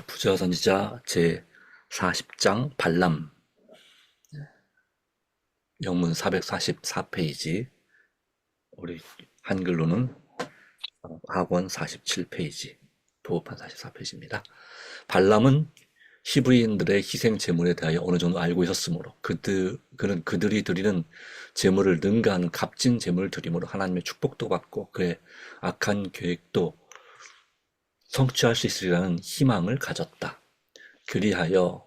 부자 선지자 제 40장 발람. 영문 444페이지, 우리 한글로는 학원 47페이지, 도어판 44페이지입니다. 발람은 히브리인들의 희생 제물에 대하여 어느 정도 알고 있었으므로 그는 그들이 드리는 제물을 능가하는 값진 제물을 드림으로 하나님의 축복도 받고 그의 악한 계획도 성취할 수 있으리라는 희망을 가졌다. 그리하여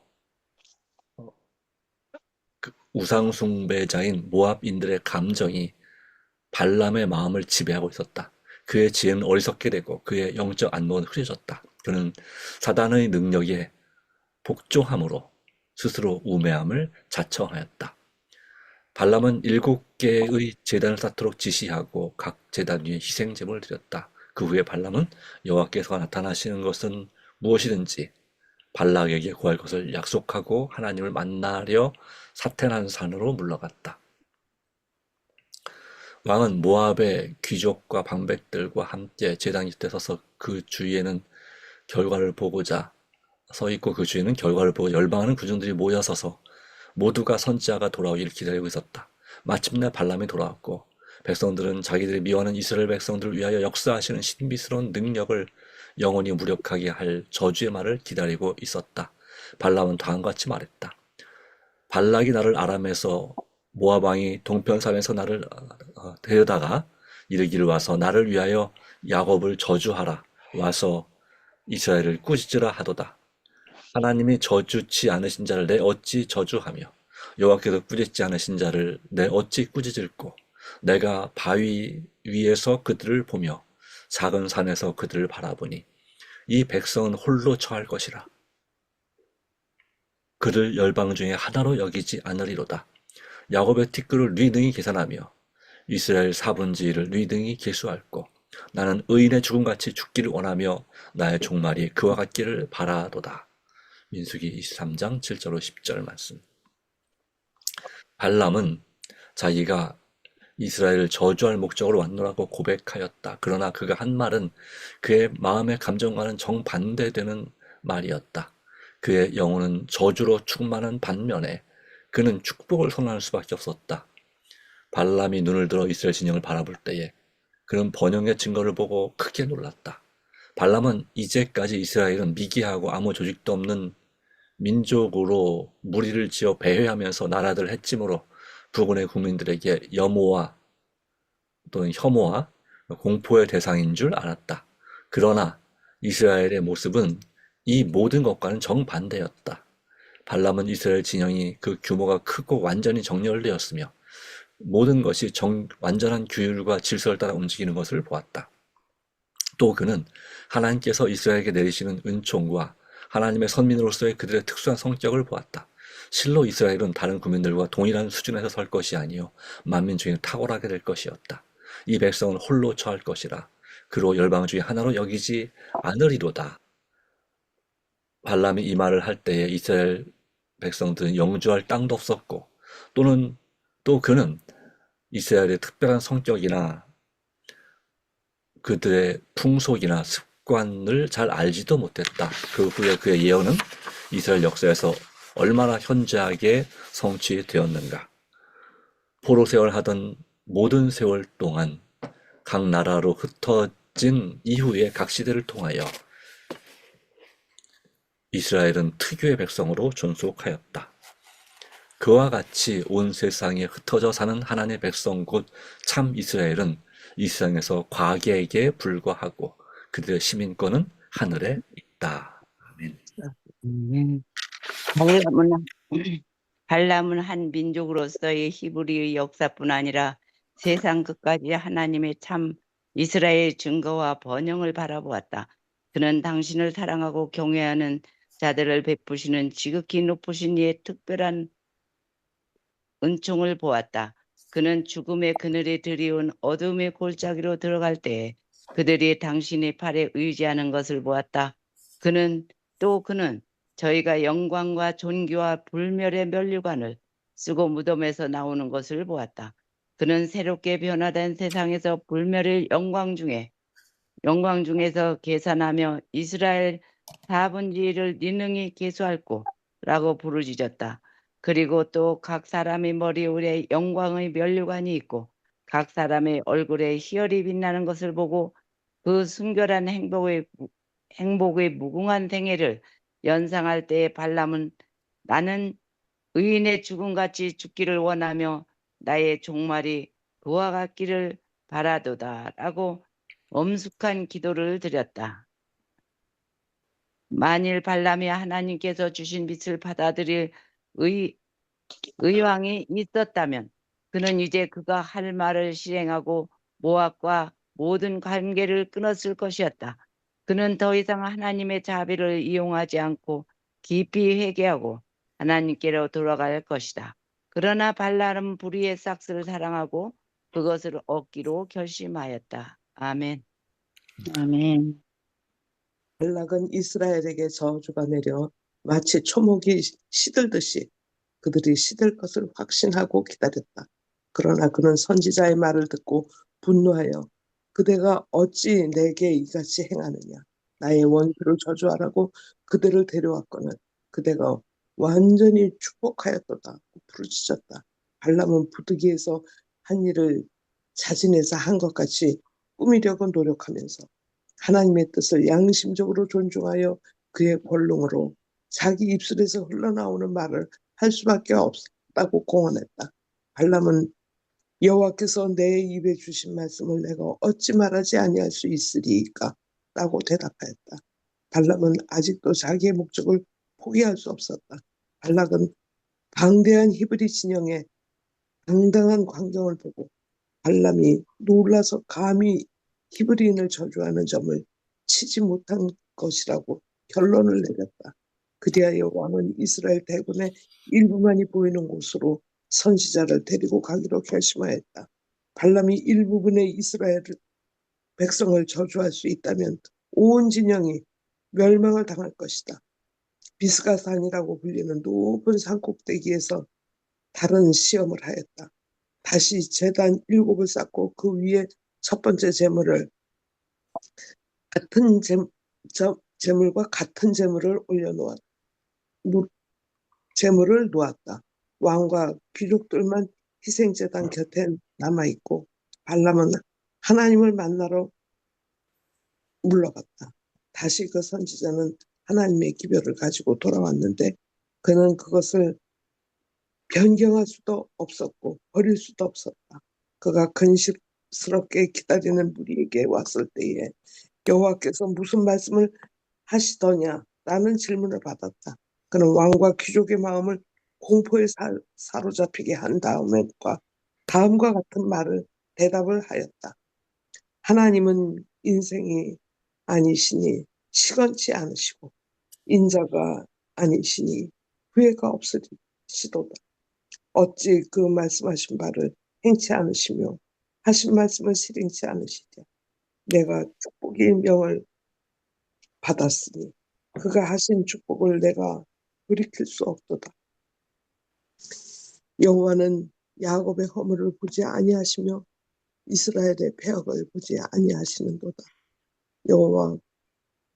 우상숭배자인 모압인들의 감정이 발람의 마음을 지배하고 있었다. 그의 지혜는 어리석게 되고 그의 영적 안목은 흐려졌다. 그는 사단의 능력에 복종함으로 스스로 우매함을 자청하였다. 발람은 7개의 제단을 쌓도록 지시하고 각 제단 위에 희생 제물을 드렸다. 그 후에 발람은 여호와께서 나타나시는 것은 무엇이든지 발락에게 구할 것을 약속하고 하나님을 만나려 사테난 산으로 물러갔다. 왕은 모압의 귀족과 방백들과 함께 제단 곁에 서서 그 주위에는 결과를 보고자 서 있고 그 주위에는 결과를 보고 열방하는 군중들이 모여서서 모두가 선지자가 돌아오기를 기다리고 있었다. 마침내 발람이 돌아왔고 백성들은 자기들이 미워하는 이스라엘 백성들을 위하여 역사하시는 신비스러운 능력을 영원히 무력하게 할 저주의 말을 기다리고 있었다. 발람은 다음과 같이 말했다. 발락이 나를 아람에서 모압 왕이 동편산에서 나를 데려다가 이르기를 와서 나를 위하여 야곱을 저주하라. 와서 이스라엘을 꾸짖으라 하도다. 하나님이 저주치 않으신 자를 내 어찌 저주하며 여호와께서 꾸짖지 않으신 자를 내 어찌 꾸짖을꼬. 내가 바위 위에서 그들을 보며 작은 산에서 그들을 바라보니 이 백성은 홀로 처할 것이라. 그를 열방 중에 하나로 여기지 않으리로다. 야곱의 티끌을 뉘능히 계산하며 이스라엘 4분의 1을 뉘능히 계수할고 나는 의인의 죽음같이 죽기를 원하며 나의 종말이 그와 같기를 바라도다. 민수기 23장 7절로 10절 말씀. 발람은 자기가 이스라엘을 저주할 목적으로 왔노라고 고백하였다. 그러나 그가 한 말은 그의 마음의 감정과는 정반대되는 말이었다. 그의 영혼은 저주로 충만한 반면에 그는 축복을 선언할 수밖에 없었다. 발람이 눈을 들어 이스라엘 진영을 바라볼 때에 그는 번영의 증거를 보고 크게 놀랐다. 발람은 이제까지 이스라엘은 미개하고 아무 조직도 없는 민족으로 무리를 지어 배회하면서 나라들을 해치므로 부근의 국민들에게 염오와 또는 혐오와 공포의 대상인 줄 알았다. 그러나 이스라엘의 모습은 이 모든 것과는 정반대였다. 발람은 이스라엘 진영이 그 규모가 크고 완전히 정렬되었으며 모든 것이 완전한 규율과 질서를 따라 움직이는 것을 보았다. 또 그는 하나님께서 이스라엘에게 내리시는 은총과 하나님의 선민으로서의 그들의 특수한 성격을 보았다. 실로 이스라엘은 다른 국민들과 동일한 수준에서 설 것이 아니요 만민 중에 탁월하게 될 것이었다. 이 백성은 홀로 처할 것이라 그로 열방 중에 하나로 여기지 않으리로다. 발람이 이 말을 할 때에 이스라엘 백성들은 영주할 땅도 없었고 또 그는 이스라엘의 특별한 성격이나 그들의 풍속이나 습관을 잘 알지도 못했다. 그 후에 그의 예언은 이스라엘 역사에서 얼마나 현저하게 성취되었는가. 포로 세월하던 모든 세월 동안 각 나라로 흩어진 이후에 각 시대를 통하여 이스라엘은 특유의 백성으로 존속하였다. 그와 같이 온 세상에 흩어져 사는 하나님의 백성 곧 참 이스라엘은 이 세상에서 과객에 불과하고 그들의 시민권은 하늘에 있다. 아멘. 음, 발람은, 발람은 한 민족으로서의 히브리의 역사뿐 아니라 세상 끝까지 하나님의 참 이스라엘 증거와 번영을 바라보았다. 그는 당신을 사랑하고 경외하는 자들을 베푸시는 지극히 높으신 이의 특별한 은총을 보았다. 그는 죽음의 그늘에 들이온 어둠의 골짜기로 들어갈 때에 그들이 당신의 팔에 의지하는 것을 보았다. 그는 저희가 영광과 존귀와 불멸의 면류관을 쓰고 무덤에서 나오는 것을 보았다. 그는 새롭게 변화된 세상에서 불멸의 영광 중에서 계산하며 이스라엘 4분의 1을 네 능히 계수할꼬 라고 부르짖었다. 그리고 또 각 사람의 머리울에 영광의 면류관이 있고 각 사람의 얼굴에 희열이 빛나는 것을 보고 그 순결한 행복의 무궁한 생애를 연상할 때에 발람은 나는 의인의 죽음같이 죽기를 원하며 나의 종말이 그와 같기를 바라도다 라고 엄숙한 기도를 드렸다. 만일 발람이 하나님께서 주신 빛을 받아들일 의왕이 있었다면 그는 이제 그가 할 말을 실행하고 모압과 모든 관계를 끊었을 것이었다. 그는 더 이상 하나님의 자비를 이용하지 않고 깊이 회개하고 하나님께로 돌아갈 것이다. 그러나 발람은 불의의 삭스를 사랑하고 그것을 얻기로 결심하였다. 아멘. 아멘. 발락은 이스라엘에게 저주가 내려 마치 초목이 시들듯이 그들이 시들 것을 확신하고 기다렸다. 그러나 그는 선지자의 말을 듣고 분노하여 그대가 어찌 내게 이같이 행하느냐. 나의 원수를 저주하라고 그들을 데려왔거늘 그대가 완전히 축복하였도다. 부르짖었다. 발람은 부득이해서 한 일을 자진해서 한 것 같이 꾸미려고 노력하면서 하나님의 뜻을 양심적으로 존중하여 그의 권능으로 자기 입술에서 흘러나오는 말을 할 수밖에 없다고 공언했다. 발람은 여호와께서 내 입에 주신 말씀을 내가 어찌 말하지 아니할 수 있으리이까? 라고 대답하였다. 발람은 아직도 자기의 목적을 포기할 수 없었다. 발락은 방대한 히브리 진영의 당당한 광경을 보고 발람이 놀라서 감히 히브리인을 저주하는 점을 치지 못한 것이라고 결론을 내렸다. 그리하여 왕은 이스라엘 대군의 일부만이 보이는 곳으로 선지자를 데리고 가기로 결심하였다. 발람이 일부분의 이스라엘 백성을 저주할 수 있다면 온 진영이 멸망을 당할 것이다. 비스가산이라고 불리는 높은 산 꼭대기에서 다른 시험을 하였다. 다시 제단 7을 쌓고 그 위에 첫 번째 제물을 같은 제물과 같은 제물을 올려놓았다. 제물을 놓았다. 왕과 귀족들만 희생제단 곁에 남아있고 발람은 하나님을 만나러 물러갔다. 다시 그 선지자는 하나님의 기별을 가지고 돌아왔는데 그는 그것을 변경할 수도 없었고 버릴 수도 없었다. 그가 근심스럽게 기다리는 무리에게 왔을 때에 여호와께서 무슨 말씀을 하시더냐? 라는 질문을 받았다. 그는 왕과 귀족의 마음을 공포에 사로잡히게 한 다음과 같은 대답을 하였다. 하나님은 인생이 아니시니 시건치 않으시고 인자가 아니시니 후회가 없으시도다. 어찌 그 말씀하신 바를 행치 않으시며 하신 말씀을 실행치 않으시랴. 내가 축복의 명을 받았으니 그가 하신 축복을 내가 돌이킬 수 없도다. 여호와는 야곱의 허물을 보지 아니하시며 이스라엘의 패역을 보지 아니하시는도다. 여호와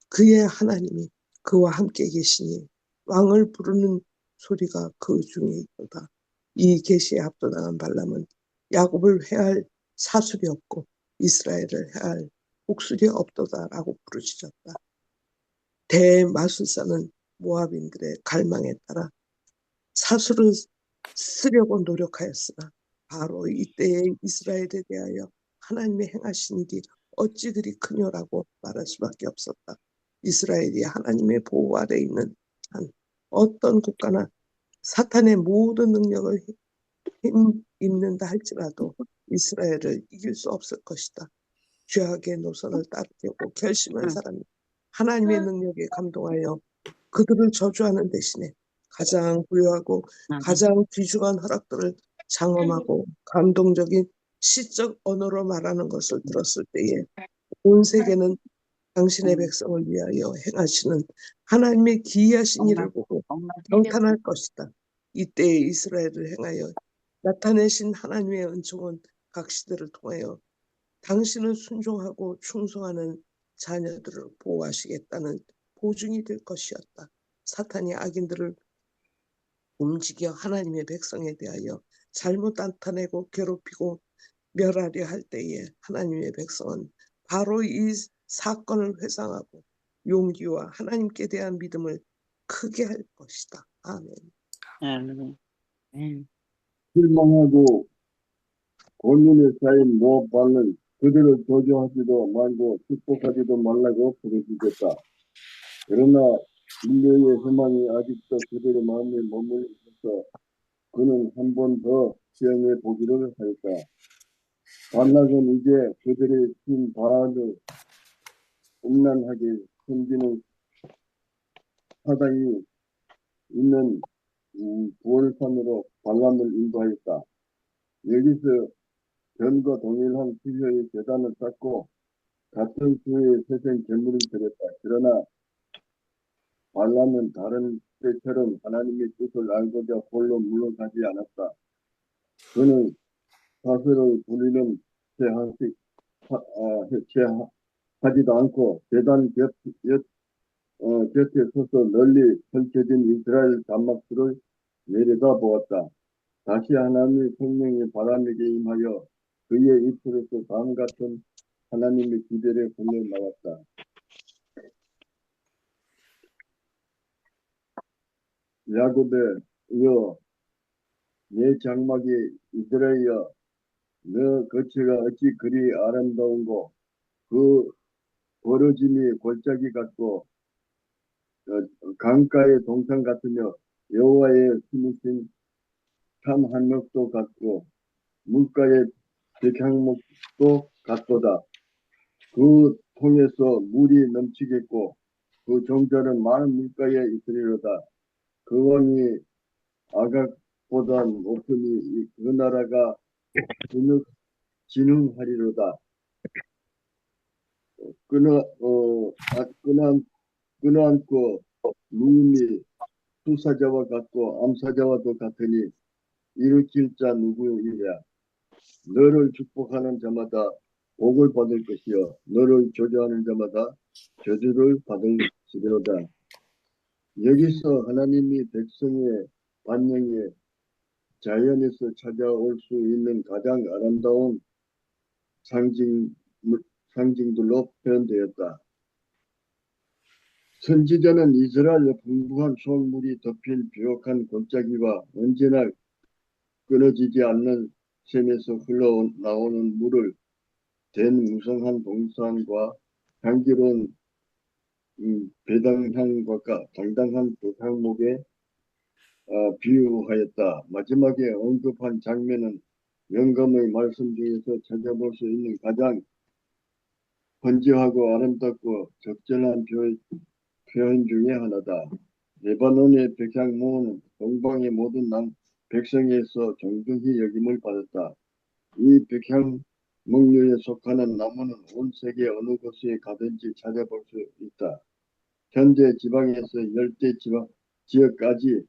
그의 하나님이 그와 함께 계시니 왕을 부르는 소리가 그 중에 있도다. 이 계시에 압도당한 발람은 야곱을 해할 사술이 없고 이스라엘을 해할 복술이 없도다라고 부르짖었다. 대마술사는 모압인들의 갈망에 따라 사술을 쓰려고 노력하였으나 바로 이때에 이스라엘에 대하여 하나님의 행하신 일이 어찌 그리 크뇨라고 말할 수밖에 없었다. 이스라엘이 하나님의 보호 아래 있는 한 어떤 국가나 사탄의 모든 능력을 힘입는다 할지라도 이스라엘을 이길 수 없을 것이다. 죄악의 노선을 따르려고 결심한 사람이 하나님의 능력에 감동하여 그들을 저주하는 대신에 가장 부유하고 가장 귀중한 허락들을 장엄하고 감동적인 시적 언어로 말하는 것을 들었을 때에 온 세계는 당신의 백성을 위하여 행하시는 하나님의 기이하신 일을 보고 경탄할 것이다. 이때에 이스라엘을 행하여 나타내신 하나님의 은총은 각 시대를 통하여 당신은 순종하고 충성하는 자녀들을 보호하시겠다는 보증이 될 것이었다. 사탄이 악인들을 움직여 하나님의 백성에 대하여 잘못 나타내고 괴롭히고 멸하려 할 때에 하나님의 백성은 바로 이 사건을 회상하고 용기와 하나님께 대한 믿음을 크게 할 것이다. 아멘. 아멘. 실망하고 권륜에 쌓인 모압발은 그들을 저주하지도 말고 축복하지도 말라고 부르짖었다. 그러나 인류의 소망이 아직도 그들의 마음에 머물러 있어서 그는 한 번 더 시험해 보기를 하였다. 발락은 이제 그들의 신 바알을 음란하게 섬기는 사당이 있는 부월산으로 발람을 인도하였다. 여기서 전과 동일한 수효의 제단을 쌓고 같은 수의 세생 제물을 드렸다. 그러나 발람은 다른 때처럼 하나님의 뜻을 알고자 홀로 물러가지 않았다. 그는 사슬을 부리는 채하지도 않고 제단 곁에 서서 널리 펼쳐진 이스라엘 단막들을 내려다보았다. 다시 하나님의 성령의 바람에게 임하여 그의 입술에서 다음 같은 하나님의 기별에 흘러나왔다. 야곱이여 내 장막이 이스라엘이여 너 거처가 어찌 그리 아름다운고 그 벌어짐이 골짜기 같고 강가의 동산 같으며 여호와의 심으신 참 한목도 같고 물가의 백향목도 같도다. 그 통에서 물이 넘치겠고 그 종자는 많은 물가에 있으리로다. 그 왕이 아각보다 높으니 그 나라가 진흥하리로다. 끊어안고 누움이 수사자와 같고 암사자와도 같으니 일으킬 자 누구이랴. 너를 축복하는 자마다 복을 받을 것이요 너를 저주하는 자마다 저주를 받을지로다. 여기서 하나님이 백성의 반영에 자연에서 찾아올 수 있는 가장 아름다운 상징들로 표현되었다. 선지자는 이스라엘의 풍부한 소물이 덮인 비옥한 골짜기와 언제나 끊어지지 않는 샘에서 흘러나오는 물을 댄 무성한 동산과 향기로운 배당향과 당당한 백향목에 비유하였다. 마지막에 언급한 장면은 영감의 말씀 중에서 찾아볼 수 있는 가장 번지하고 아름답고 적절한 표현 중에 하나다. 레바논의 백향목은 동방의 모든 백성에서 존경히 여김을 받았다. 이 백향목류에 속하는 나무는 온 세계 어느 곳에 가든지 찾아볼 수 있다. 현재 지방에서 열대 지역까지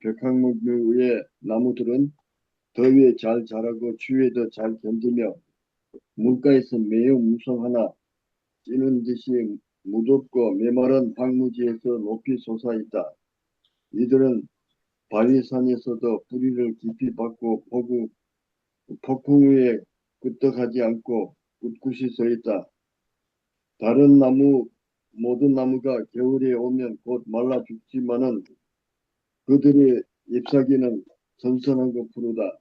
백향목류의 나무들은 더위에 잘 자라고 추위에도 잘 견디며 물가에서 매우 무성하나 찌는 듯이 무덥고 메마른 황무지에서 높이 솟아있다. 이들은 바위산에서도 뿌리를 깊이 받고 폭풍 위에 끄떡하지 않고 꿋꿋이 서 있다. 모든 나무가 겨울에 오면 곧 말라 죽지만은 그들의 잎사귀는 선선하고 푸르다.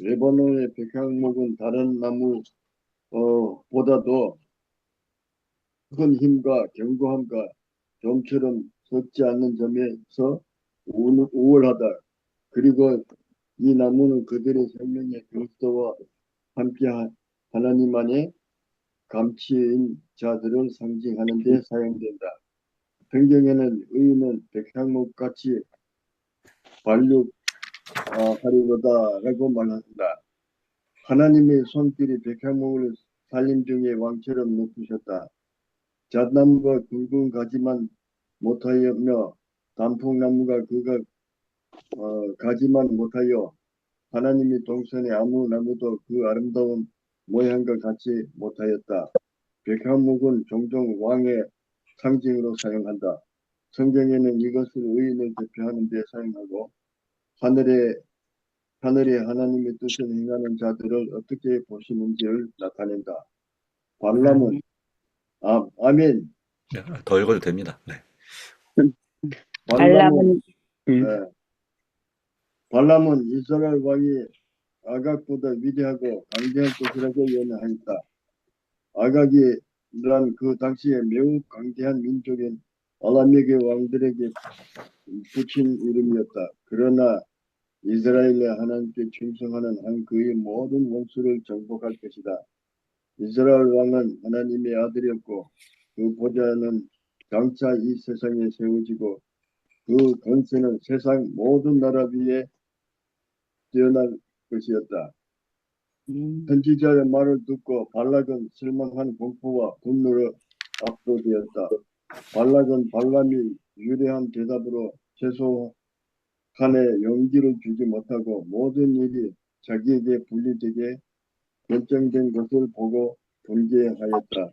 레바논의 백향목은 다른 나무 보다도 큰 힘과 견고함과 좀처럼 썩지 않는 점에서 우월하다. 그리고 이 나무는 그들의 생명의 그리스도와 함께 하나님 안에 감치인 자들을 상징하는 데 사용된다. 성경에는 의인은 백향목같이 발육하리로다라고 말한다. 하나님의 손길이 백향목을 살림 중에 왕처럼 높으셨다. 잣나무가 굵은 가지만 못하였며 단풍나무가 가지만 못하여 하나님이 동산의 아무 나무도 그 아름다운 모양과 같이 못하였다. 백향목은 종종 왕의 상징으로 사용한다. 성경에는 이것을 의인을 대표하는 데 사용하고 하늘에 하나님의 뜻을 행하는 자들을 어떻게 보시는지를 나타낸다. 발람은 아멘. 네, 더 읽어도 됩니다. 네. 발람은 발람은 예, 발람은 이스라엘 왕이 아각보다 위대하고 강대할 것이라고 예언하였다. 아각이란 그 당시에 매우 강대한 민족인 아람에게 왕들에게 붙인 이름이었다. 그러나 이스라엘의 하나님께 충성하는 한 그의 모든 원수를 정복할 것이다. 이스라엘 왕은 하나님의 아들이었고 그 보좌는 장차 이 세상에 세워지고 그 권세는 세상 모든 나라 위에 뛰어날 것이었다. 선지자의 말을 듣고 발락은 실망한 공포와 분노로 압도되었다. 발락은 발람이 유리한 대답으로 최소한의 용기를 주지 못하고 모든 일이 자기에게 분리되게 결정된 것을 보고 분개하였다.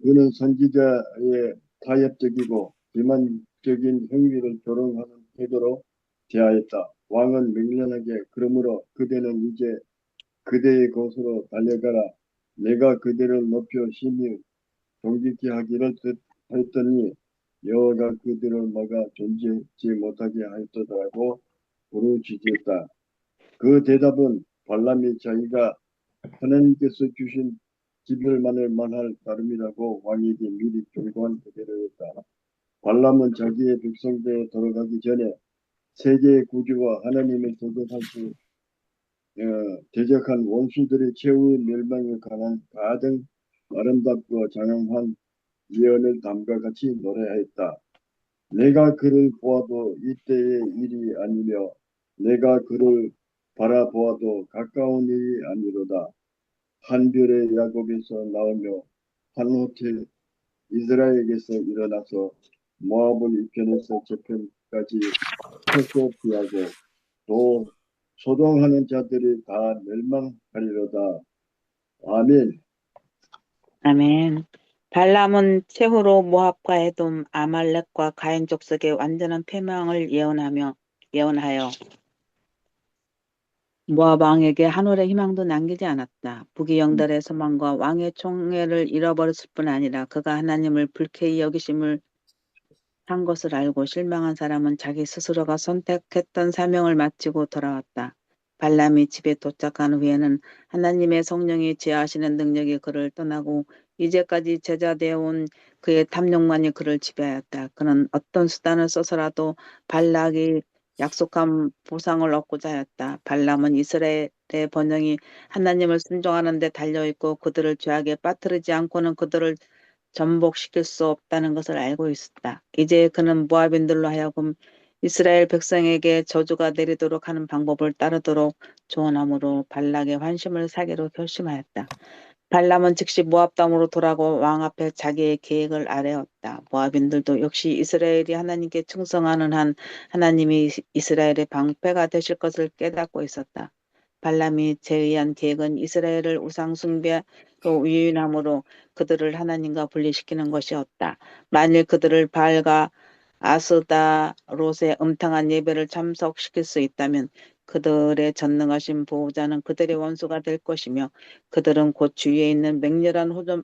그는 선지자의 타협적이고 비만적인 행위를 조롱하는 태도로 대하였다. 왕은 명령하게 그러므로 그대는 이제 그대의 곳으로 달려가라. 내가 그대를 높여 심히 존귀케 하기를 하였더니 여호와가 그들을 막아 존재하지 못하게 하였더라고 부르짖었다. 그 대답은 발람이 자기가 하나님께서 주신 기별만을 만할 따름이라고 왕에게 미리 경고한 그대로였다. 발람은 자기의 백성대에 돌아가기 전에 세계의 구주와 하나님의 대적한 원수들의 최후의 멸망에 관한 가장 아름답고 장황한 예언을 다음과 같이 노래하였다. 내가 그를 보아도 이때의 일이 아니며 내가 그를 바라보아도 가까운 일이 아니로다. 한 별의 야곱에서 나오며 한 호텔 이스라엘에게서 일어나서 모압을 이편에서 저편까지 회복하고 또 소동하는 자들이 다 멸망하리로다. 아멘. 아멘. 발람은 최후로 모압과 에돔, 아말렉과 가인 족속의 완전한 패망을 예언하여 모압 왕에게 한 올의 희망도 남기지 않았다. 부귀영달의 소망과 왕의 총애를 잃어버렸을 뿐 아니라 그가 하나님을 불쾌히 여기심을 한 것을 알고 실망한 사람은 자기 스스로가 선택했던 사명을 마치고 돌아왔다. 발람이 집에 도착한 후에는 하나님의 성령이 제하시는 능력이 그를 떠나고 이제까지 제자되어 온 그의 탐욕만이 그를 지배하였다. 그는 어떤 수단을 써서라도 발락이 약속한 보상을 얻고자 하였다. 발람은 이스라엘의 번영이 하나님을 순종하는 데 달려있고 그들을 죄악에 빠뜨리지 않고는 그들을 전복시킬 수 없다는 것을 알고 있었다. 이제 그는 모압인들로 하여금 이스라엘 백성에게 저주가 내리도록 하는 방법을 따르도록 조언함으로 발락의 환심을 사기로 결심하였다. 발람은 즉시 모압 땅으로 돌아가고 왕 앞에 자기의 계획을 아뢰었다. 모압인들도 역시 이스라엘이 하나님께 충성하는 한 하나님이 이스라엘의 방패가 되실 것을 깨닫고 있었다. 발람이 제의한 계획은 이스라엘을 우상 숭배로 유인함으로 그들을 하나님과 분리시키는 것이었다. 만일 그들을 바알과 아스다롯의 음탕한 예배를 참석시킬 수 있다면 그들의 전능하신 보호자는 그들의 원수가 될 것이며 그들은 곧 주위에 있는 맹렬한 호전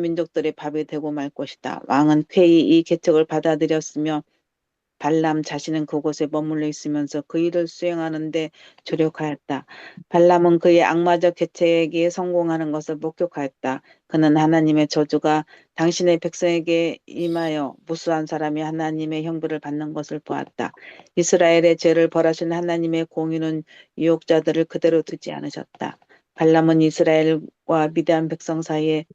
민족들의 밥이 되고 말 것이다. 왕은 쾌히 이 계책을 받아들였으며 발람 자신은 그곳에 머물러 있으면서 그 일을 수행하는 데 조력하였다. 발람은 그의 악마적 계책에 성공하는 것을 목격하였다. 그는 하나님의 저주가 당신의 백성에게 임하여 무수한 사람이 하나님의 형벌을 받는 것을 보았다. 이스라엘의 죄를 벌하신 하나님의 공의는 유혹자들을 그대로 두지 않으셨다. 발람은 이스라엘과 미디안 백성 사이에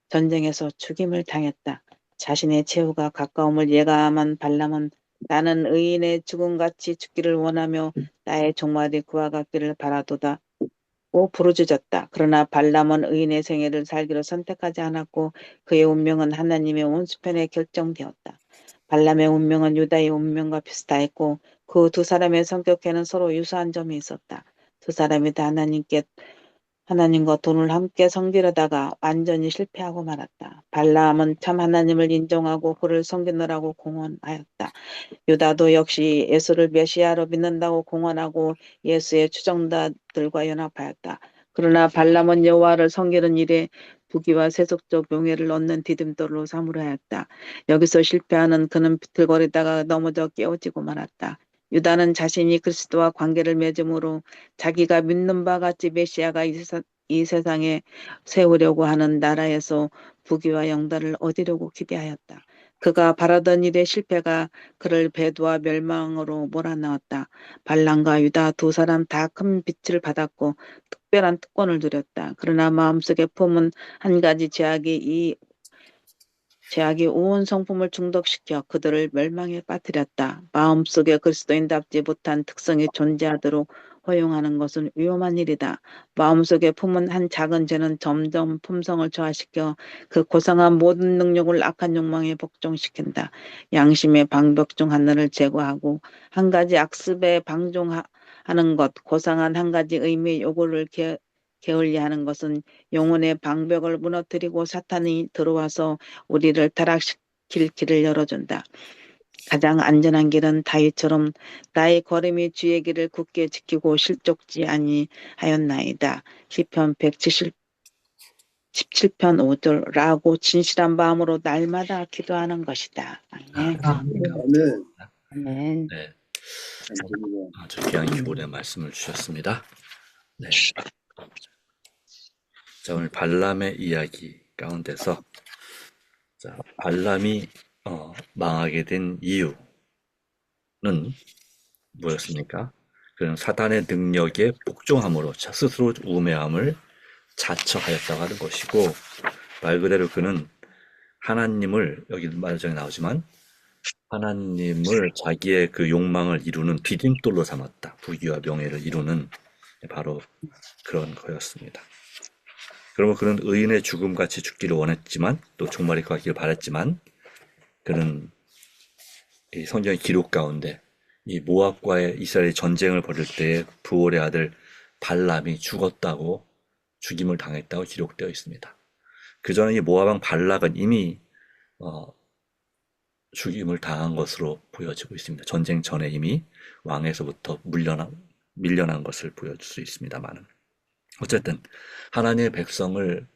전쟁에서 죽임을 당했다. 자신의 최후가 가까움을 예감한 발람은 나는 의인의 죽음같이 죽기를 원하며 나의 종말이 그와 같기를 바라도다. 고 부르짖었다. 그러나 발람은 의인의 생애를 살기로 선택하지 않았고 그의 운명은 하나님의 온수편에 결정되었다. 발람의 운명은 유다의 운명과 비슷하였고 그 두 사람의 성격에는 서로 유사한 점이 있었다. 두 사람이 다 하나님께 하나님과 돈을 함께 섬기려다가 완전히 실패하고 말았다. 발라함은 참 하나님을 인정하고 그를 섬기느라고 공언하였다. 유다도 역시 예수를 메시아로 믿는다고 공언하고 예수의 추종자들과 연합하였다. 그러나 발람은 여호와를 섬기는 일에 부귀와 세속적 명예를 얻는 디딤돌로 삼으려 하였다. 여기서 실패하는 그는 비틀거리다가 넘어져 깨어지고 말았다. 유다는 자신이 그리스도와 관계를 맺음으로 자기가 믿는 바 같이 메시아가 이 세상에 세우려고 하는 나라에서 부귀와 영달을 얻으려고 기대하였다. 그가 바라던 일의 실패가 그를 배도와 멸망으로 몰아넣었다. 발람과 유다 두 사람 다 큰 빚을 받았고 특별한 특권을 누렸다. 그러나 마음속에 품은 한 가지 제약이 온 성품을 중독시켜 그들을 멸망에 빠뜨렸다. 마음속에 그리스도인답지 못한 특성이 존재하도록 허용하는 것은 위험한 일이다. 마음속에 품은 한 작은 죄는 점점 품성을 저하시켜 그 고상한 모든 능력을 악한 욕망에 복종시킨다. 양심의 방벽 중 하나를 제거하고 한 가지 악습에 방종하는 것, 고상한 한 가지 의미의 요구를 게을리하는 것은 영혼의 방벽을 무너뜨리고 사탄이 들어와서 우리를 타락시킬 길을 열어준다. 가장 안전한 길은 다윗처럼 나의 걸음이 주의 길을 굳게 지키고 실족지 아니하였나이다. 시편 117편 5절라고 진실한 마음으로 날마다 기도하는 것이다. 아멘. 아멘. 아멘. 네, 감사합니다. 아주 귀한 기본의 말씀을 주셨습니다. 네. 자, 오늘 발람의 이야기 가운데서 자, 발람이 망하게 된 이유는 뭐였습니까? 그는 사단의 능력에 복종함으로 스스로 우매함을 자처하였다고 하는 것이고, 말 그대로 그는 하나님을, 여기 말전에 나오지만 하나님을 자기의 그 욕망을 이루는 디딤돌로 삼았다. 부귀와 명예를 이루는 바로 그런 거였습니다. 그러면 그는 의인의 죽음같이 죽기를 원했지만, 또 종말이 가기를 바랬지만, 그는 이 성경의 기록 가운데 이 모압과의 이스라엘이 전쟁을 벌일 때에 부올의 아들 발람이 죽임을 당했다고 기록되어 있습니다. 그 전에 이 모압 왕 발락은 이미 죽임을 당한 것으로 보여지고 있습니다. 전쟁 전에 이미 왕에서부터 밀려난 것을 보여줄 수 있습니다만은, 어쨌든 하나님의 백성을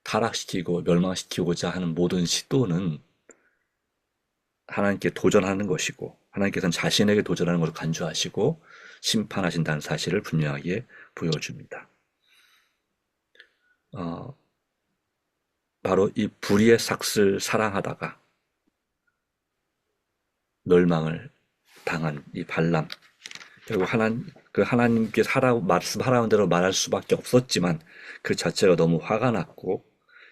타락시키고 멸망시키고자 하는 모든 시도는 하나님께 도전하는 것이고, 하나님께서는 자신에게 도전하는 것을 간주하시고 심판하신다는 사실을 분명하게 보여줍니다. 바로 이 불의의 삭슬 사랑하다가 멸망을 당한 이 발람, 결국 하나님께 말씀하라는 대로 말할 수밖에 없었지만 그 자체가 너무 화가 났고,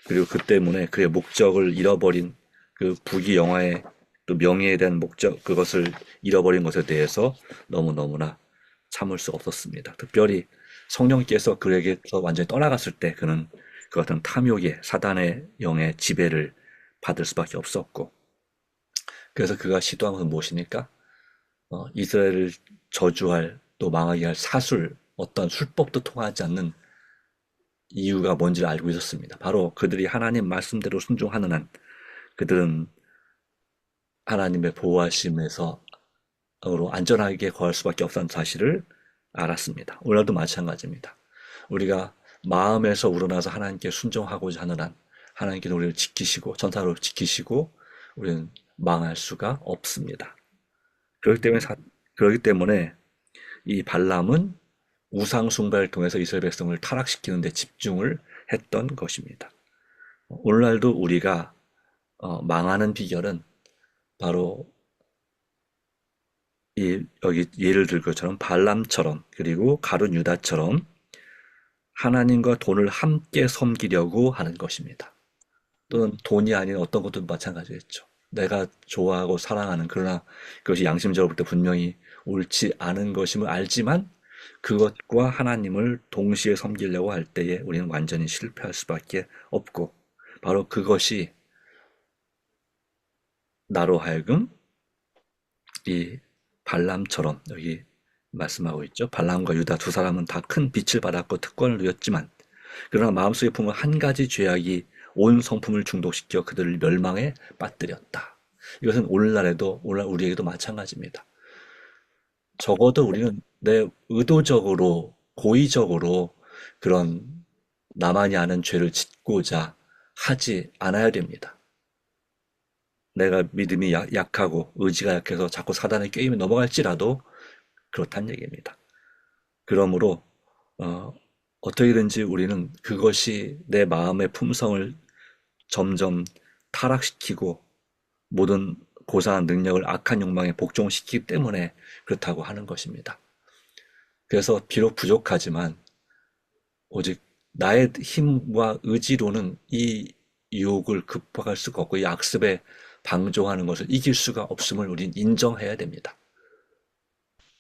그리고 그 때문에 그의 목적을 잃어버린 그 부귀영화의 또 명예에 대한 목적, 그것을 잃어버린 것에 대해서 너무너무나 참을 수 없었습니다. 특별히 성령께서 그에게서 완전히 떠나갔을 때 그는 그 같은 탐욕의 사단의 영의 지배를 받을 수밖에 없었고, 그래서 그가 시도한 것은 무엇입니까? 이스라엘을 저주할, 또 망하게 할 사술, 어떤 술법도 통하지 않는 이유가 뭔지를 알고 있었습니다. 바로 그들이 하나님 말씀대로 순종하는 한 그들은 하나님의 보호하심에서 안전하게 거할 수밖에 없다는 사실을 알았습니다. 오늘도 마찬가지입니다. 우리가 마음에서 우러나서 하나님께 순종하고자 하는 한 하나님께서 우리를 지키시고 전사로 지키시고 우리는 망할 수가 없습니다. 그렇기 때문에 이 발람은 우상 숭배를 통해서 이스라엘 백성을 타락시키는 데 집중을 했던 것입니다. 오늘날도 우리가 망하는 비결은 바로 여기 예를 들 것처럼 발람처럼, 그리고 가룟 유다처럼 하나님과 돈을 함께 섬기려고 하는 것입니다. 또는 돈이 아닌 어떤 것도 마찬가지겠죠. 내가 좋아하고 사랑하는, 그러나 그것이 양심적으로 볼 때 분명히 옳지 않은 것임을 알지만 그것과 하나님을 동시에 섬기려고 할 때에 우리는 완전히 실패할 수밖에 없고, 바로 그것이 나로 하여금 이 발람처럼, 여기 말씀하고 있죠. 발람과 유다 두 사람은 다 큰 빚을 받았고 특권을 누렸지만 그러나 마음속에 품은 한 가지 죄악이 온 성품을 중독시켜 그들을 멸망에 빠뜨렸다. 이것은 오늘날 우리에게도 마찬가지입니다. 적어도 우리는 의도적으로, 고의적으로 그런 나만이 아는 죄를 짓고자 하지 않아야 됩니다. 내가 믿음이 약하고 의지가 약해서 자꾸 사단의 꾀임에 넘어갈지라도 그렇다는 얘기입니다. 그러므로 어떻게든지 우리는 그것이 내 마음의 품성을 점점 타락시키고 모든 고상한 능력을 악한 욕망에 복종시키기 때문에 그렇다고 하는 것입니다. 그래서 비록 부족하지만 오직 나의 힘과 의지로는 이 유혹을 극복할 수가 없고 이 악습에 방종하는 것을 이길 수가 없음을 우린 인정해야 됩니다.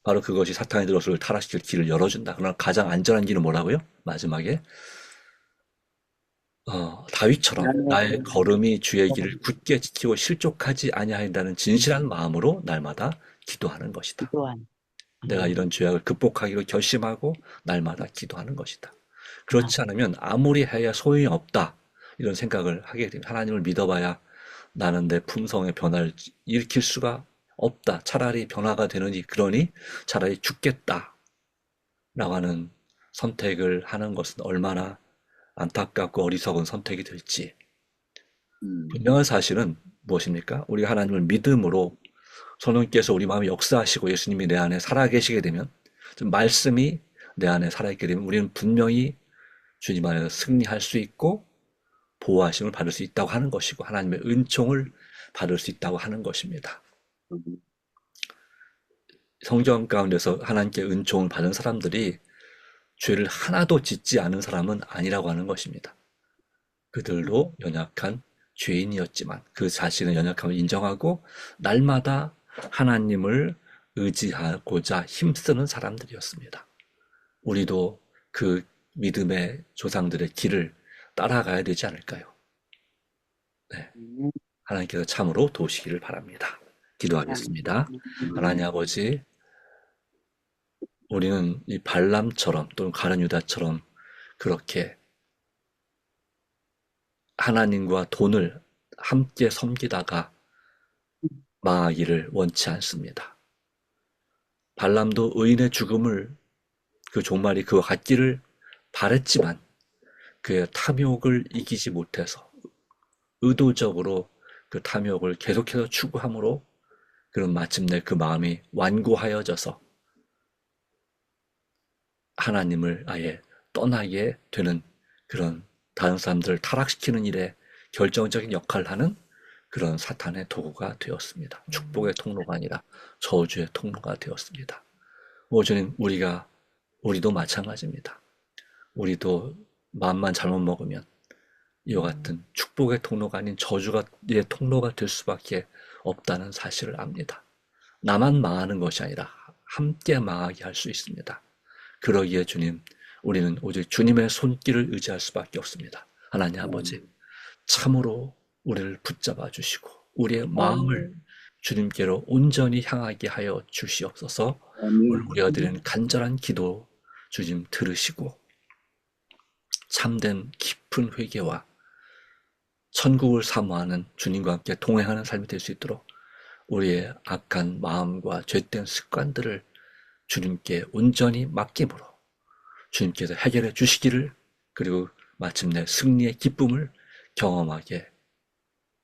바로 그것이 사탄이 들어서 타락시킬 길을 열어준다. 그러나 가장 안전한 길은 뭐라고요? 마지막에 다윗처럼 나의 걸음이 주의 길을 굳게 지키고 실족하지 아니하인다는 진실한 마음으로 날마다 기도하는 것이다. 또한 내가 이런 죄악을 극복하기로 결심하고 날마다 기도하는 것이다. 그렇지 않으면 아무리 해야 소용이 없다. 이런 생각을 하게 됩니다. 하나님을 믿어봐야 나는 내 품성의 변화를 일으킬 수가 없다. 차라리 변화가 되느니 그러니 차라리 죽겠다. 라고 하는 선택을 하는 것은 얼마나 안타깝고 어리석은 선택이 될지. 분명한 사실은 무엇입니까? 우리가 하나님을 믿음으로 성령께서 우리 마음에 역사하시고 예수님이 내 안에 살아계시게 되면, 말씀이 내 안에 살아있게 되면 우리는 분명히 주님 안에서 승리할 수 있고 보호하심을 받을 수 있다고 하는 것이고 하나님의 은총을 받을 수 있다고 하는 것입니다. 성경 가운데서 하나님께 은총을 받은 사람들이 죄를 하나도 짓지 않은 사람은 아니라고 하는 것입니다. 그들도 연약한 죄인이었지만 그 자신의 연약함을 인정하고 날마다 하나님을 의지하고자 힘쓰는 사람들이었습니다. 우리도 그 믿음의 조상들의 길을 따라가야 되지 않을까요? 네. 하나님께서 참으로 도우시기를 바랍니다. 기도하겠습니다. 하나님 아버지, 우리는 이 발람처럼 또는 가룟 유다처럼 그렇게 하나님과 돈을 함께 섬기다가 망하기를 원치 않습니다. 발람도 의인의 죽음을 그 종말이 그와 같기를 바랬지만 그의 탐욕을 이기지 못해서 의도적으로 그 탐욕을 계속해서 추구함으로 그런 마침내 그 마음이 완고하여져서 하나님을 아예 떠나게 되는 그런 다른 사람들을 타락시키는 일에 결정적인 역할을 하는 그런 사탄의 도구가 되었습니다. 축복의 통로가 아니라 저주의 통로가 되었습니다. 주님, 우리도 마찬가지입니다. 우리도 마음만 잘못 먹으면 이와 같은 축복의 통로가 아닌 저주의 통로가 될 수밖에 없다는 사실을 압니다. 나만 망하는 것이 아니라 함께 망하게 할 수 있습니다. 그러기에 주님, 우리는 오직 주님의 손길을 의지할 수밖에 없습니다. 하나님 아버지, 참으로 우리를 붙잡아 주시고 우리의 마음을 주님께로 온전히 향하게 하여 주시옵소서. 오늘 우리가 드리는 간절한 기도 주님 들으시고 참된 깊은 회개와 천국을 사모하는 주님과 함께 동행하는 삶이 될 수 있도록 우리의 악한 마음과 죄된 습관들을 주님께 온전히 맡김으로 주님께서 해결해 주시기를, 그리고 마침내 승리의 기쁨을 경험하게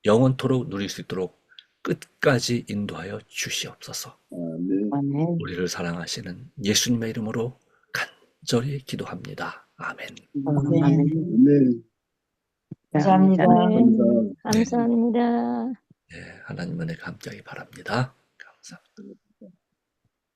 영원토록 누릴 수 있도록 끝까지 인도하여 주시옵소서. 아멘. 우리를 사랑하시는 예수님의 이름으로 간절히 기도합니다. 아멘. 아멘. 감사합니다. 감사합니다. 네, 하나님 은혜가 함께하기 바랍니다. 감사합니다.